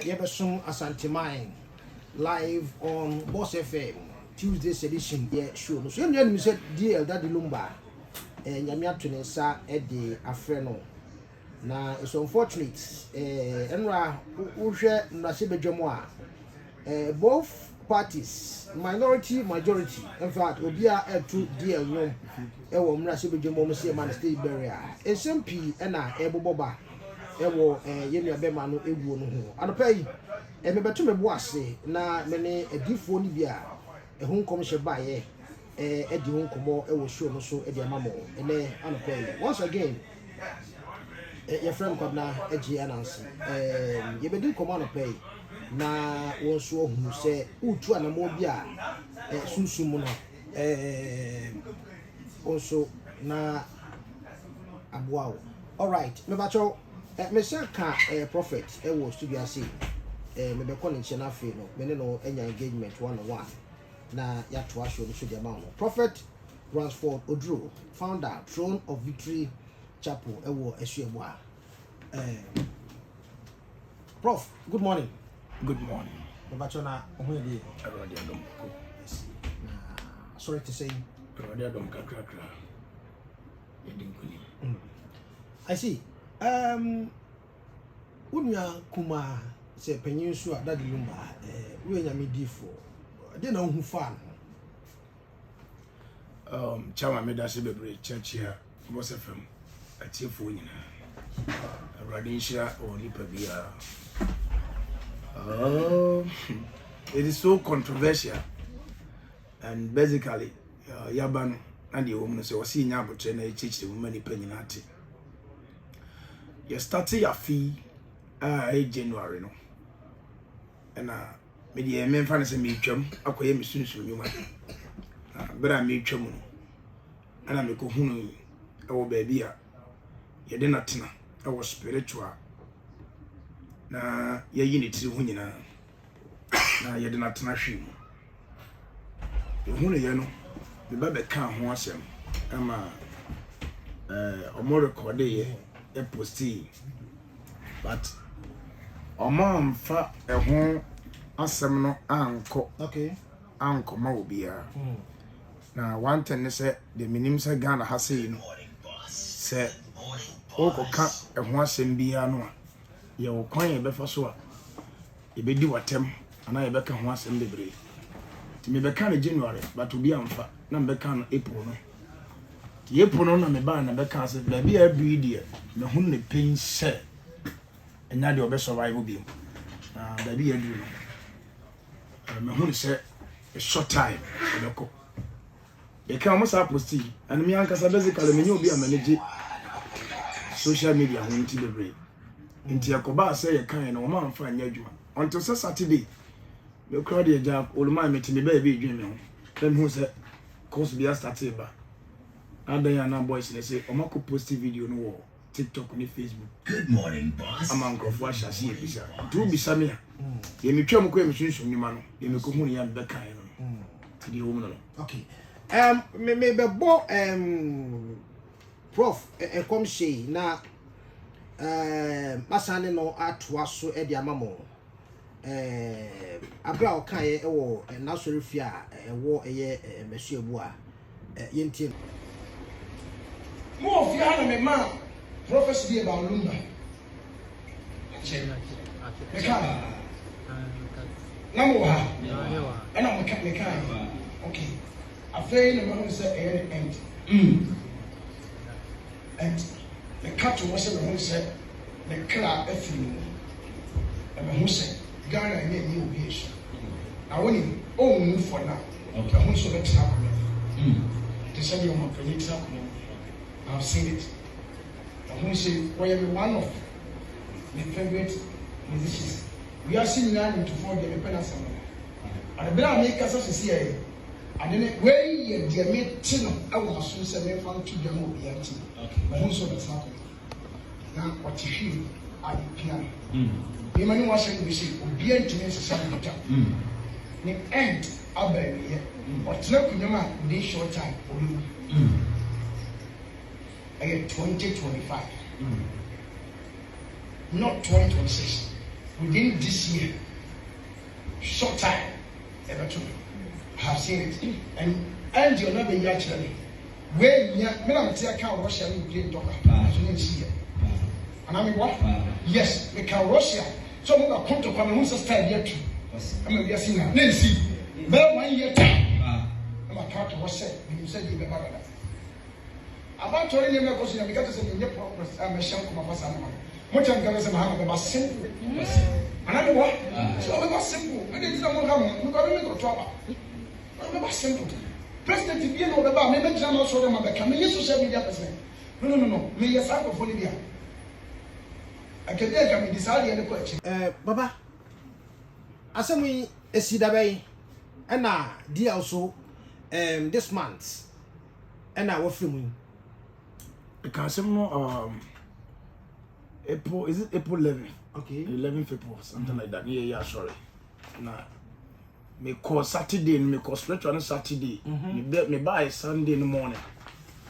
Yebesun Asante Mine live on Boss FM Tuesday's edition. Yeah, sure. So you said dear Daddy Lumba and Yamia Tunesa Eddie Afreno. Now it's unfortunate. Enra Ushe Nasibe Jomoa. Both parties, minority, majority. In fact, Obia Etu dear room. Ewo Nasibe Jomo say man state barrier. SMP Ena Ebo Boba. Ewo yemi abema no ewu no ho anopai me beto me boase na me ne adifo ni bia ho nkom hye bae edi ho nkomo ewo show no so edi amamo ene anopai once again your friend kwabna agi announce ye bedi nkomo anopai na won so hu se utu anamo bia sunsum no also na aboawo all right me bacho Mr. Prophet, was to be a say, maybe calling Chenafi, no, no, any engagement 101. Na Yatwa show the show amount. Prophet Ransford Odro, founder, Throne of Victory Chapel, Eshiwa. Prof, good morning. Good morning. Bachona, sorry to say, I see. Unya kuma se penyensu Daddy Lumba we nya medifo de na hu fan chama me da se bebre church here Boss FM atiefo nyina awrade nhia oni pa bia it is so controversial and basically yabano and the woman say wasi nya abotre na echichi woman ni pa nyina ate. You started your fee January no. And me the men fan say me twam akoye me sunsun nyuma. But I me twam no. And me ko hunu e wo baabi a ye de natena e wo spiritual. Na ye yi ne tiri hu nyina. Na ye de natena hwe. Ye hunu ye no. Me ba be kan ho asem. Ama omo record ye a posting, but Omam fa a home asem anko. Okay. Anko Maubia. Now, one thing say the minimum say Ghana has seen say Oko cat a one sembiano. You coin before so. You be do a tem, and I beck one sembi. To me, becan January, but to be unfa, number can April. Ye put on me ban and because baby every dear, the only pain said, and now your best survival beam. Baby, I do. My honey said a short time. They can almost up with tea, and me uncle basically may be a manager social media when to the break. Into Yakoba say a kind of man find you until Saturday. You crowd your job, all my meeting the baby dreaming. Then who said, course be a started. And then now boys they say Omako post video no TikTok ni Facebook. Good morning, boss. I'm uncle for shasi e bisa. Do bisa me. Ye me twam ko e me sunsun ni ma no. Ye me ko hu ni ya be kan no. Ti di wo no. Okay. Me be bo Prof e kom shey na masane no atoa so e di amamo. Abra o kan e wo na so refia e wo eye mesuabu a yentie more of you me man prophecy about Lumba. Namuha. And I'm a mechanic. Okay. I feel the man said end. And the captain was the one said the car effing. And the who said Ghana need new beach. I want him own for now. Okay. I want to let happen. They said you're not going to happen. I've seen it. And when say, well, you're one of my favorite musicians. We are seeing now to forget the penance. And the better make us see it. And then where you dear me, I was soon said, found to them will be empty. But also that's happening. Now, what you feel, I piano. The man was saying, we say, will be empty necessarily. The end, I'll bury it. What's not in your mind, this short time for you. Again, 2025. Not 2026. within this year, short time, ever to I have seen it. And you're not being actually. When I'm saying I can't Russia and Ukraine talk about it. And I mean what? Yes, we can Russia. So I'm going to come to come and start here too. I'm going to see now. Nancy, but 1 year time. I'm going to talk to Russia. You said you better. About to any of us, because it's in your progress. I'm a shank of my son. Much I'm going to say, I'm about simple. And I know what? So I'm about simple. I didn't know how I'm going to make a trouble. I'm about simple. President, if you know about maybe I'm also the mother coming, yes, social media person. No. Me, yes, I go for Libya. I can tell you, decide the question. Baba, as we see that way, and now, dear also, this month, and now we're filming. Because April, is it April 11? Okay. 11th April, something like that. Yeah, sorry. Nah. Me call Saturday, me call spiritual on Saturday. Me buy Sunday in the morning.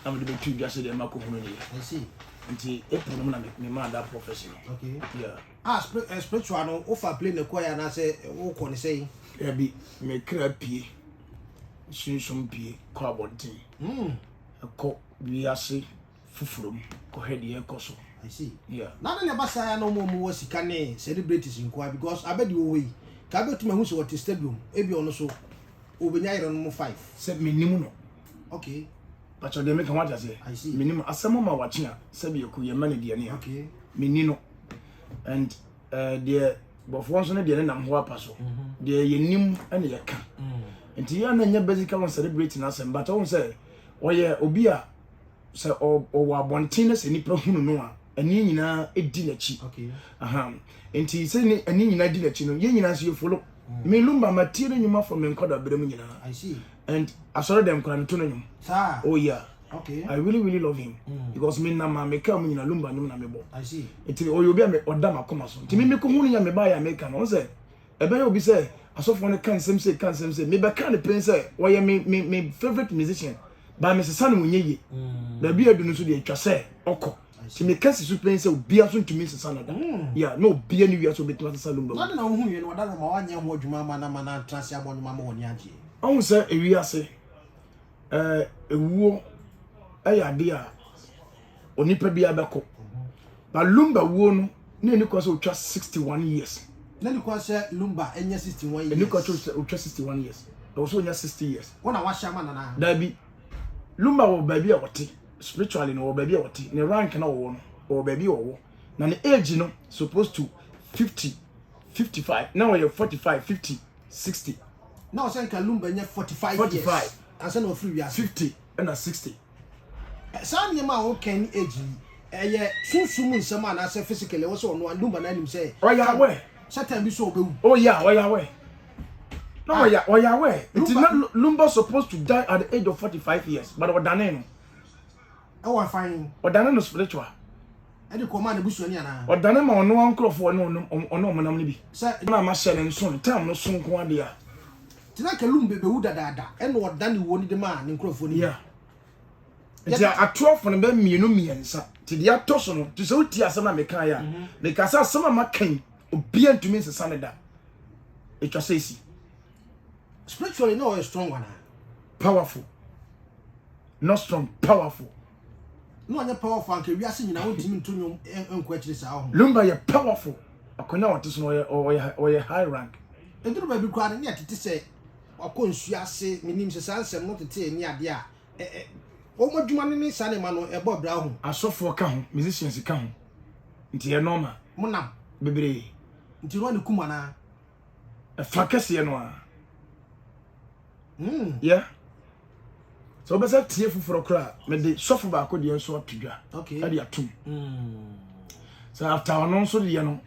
I'm going to be just the Marco. I see. Until April, I'm going to make me that professional. Okay. Yeah. Spiritual no offer play the choir and I say, what can I say? Yeah, be me crab pie. Soon some pie, carbon tea. A cock, we are say, fufrum, go ahead, the coso. I see. Yeah. Not in the Basaya no more was can celebrate his inquiry because I bet you away. Kabe to my house what stadium, ebi also Obenyai on 5. Said minimum. Okay. But you make what I say. I see. Minimum as some of watching, said you could your money, dear. Okay. Minino. And dear, but once on a dear and I'm who paso. Dear ye nim and ye can. And to you and your basic one celebrating us, but I won't say, oh yeah, Obia, say, or Bontinus and Nippon Noah, and Nina a dinner cheap. Okay. And he said, and Nina dinner chino, yen as you follow. Me Lumba material you from Encoda Bremina. I see. And I saw them crantunum. Oh yeah. Okay. I really love him. Because me na ma me come in a Lumba no na me bo. I see. It o you be me odama come so. Ti me ko hunu ya me ba ya make no say. E be obi say asofo ne kan sem say me be kan pen say wo me favorite musician. Ba me sesa no munye ye. Da bi adu no so de atwa say okọ. Ti me kan sisu pen say obi aso ntumi sesa na da. Yeah, no obi ani wi aso betu sesa Lumba. Na na hu ye no da ma wanye ho adwuma ma na trans abonu ma woni age. On say ewi ase ewuo ayade a onipa bia beko ba Lumba wuo no na ni ko so twa 61 years na ni ko say Lumba enya 61 years ni ko twa 61 years do so nya 60 years wona wa shama na da bi Lumba wo ba bi a wote spiritually no wo ba bi a wote ne rank na wo no wo ba bi wo na ne age no supposed to 50 55 now you're 45 50 60 now say ka Lumba nya 45 years asa no free we 50 and 60 San yema o ken age eye sunsumu nsema na say physically wo so no Lumba na nim say oh yeah we satan bi so obewu oh yeah we no oh yeah we it is not Lumba supposed to die at the age of 45 years but odane no e fine odane no spiritual e de command busu ni ana odane ma ono ankrofo no ono monam ni bi say na ma share nso time no so nko ade a tina ka Lumba be wu dada e no odane wo ni de ma ni nkrofo ni yeah nti atofo no be mienu miensa ti dia toso no ti so ti asema me kan ya me kasa asema makan obi antumi nsesa ne da etwa sesi spiritually no is strong one powerful not strong powerful no anya powerful anke wi ase nyina won timi ntonyo enko akire sa ho Lumba ye powerful akonya wote so no high rank enduru ba bi kwa ne atete se akonsu ase minim se sansem no tete ni ade a o modwuma ne sane ma no ebo bra ho asofo ka ho musicians ka ho nti e normal monam bebre nti no ne kuma na e fakese no a yeah so be say tie fufuro kra me de sofo ba ko de enso atudwa okay e de atum so after ono so de no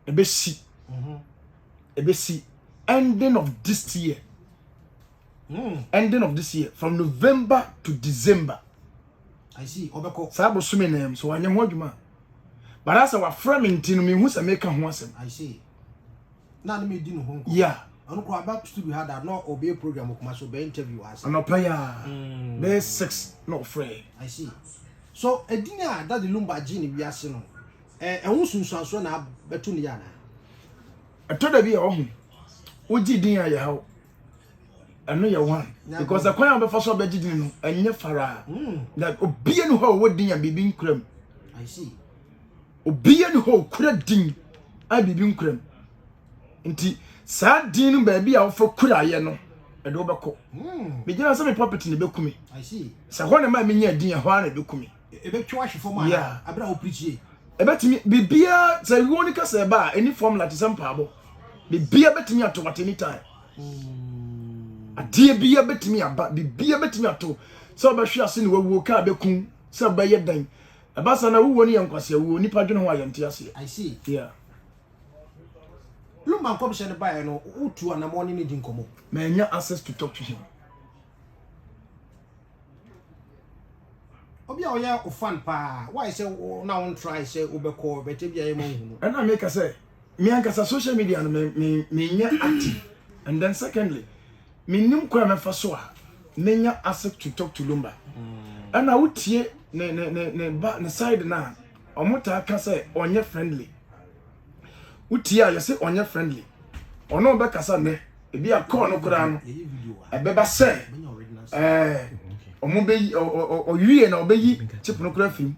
e be si ending of this year ending of this year from November to December. I see. Obeko. Sabo sumi na so anya ho adwuma. But as our framing tin me hu se make ho asem. I see. Na me di no ho. Yeah. Ono ko aba studio had that no obey program kuma so be interview as. Ono pa ya. Be 6 no free. I see. So edina that the Lumba gene wi ase no. Ehun sunsuanso na betu ne ya na. atoda bi a wo hu wogi din a ye hawo eno ye one because the kwan be so be gidi no enye fara that obie no ho wo din a bibi nkram I see obie no ho kura din a bibi nkram nti sa din no ba bi a wo fa kura ye no e do beko me gina say me property ne bekumi I see sa ho ne ma me nya din a ho na bekumi e be twa hwefo ma abra wo preach e betimi bibia say woni ka say ba any formula to some pabo bibia betimi ato at any time adie bia betimi aba bibia betimi ato so ba hwe ase ne wawu ka bekun so ba ye dan abasa na wuwo ne yankwase wuwo nipa dwene ho ayente ase I see yeah Lumba komshe ne bae no utu anamoni ne dinkomo manya access to talk to him obia oya ofan pa why say na won try say obeko bete bia yema hu and I make I say me ankasa social media no me nya active and then secondly me nim kwa me fa so a menya access to talk to Lumba and I wotie ne side na omota aka say onye friendly wotie a say onye friendly ono be kasa ne e bia call no kura no e be ba say omo be o wie na obeyi chip no kura film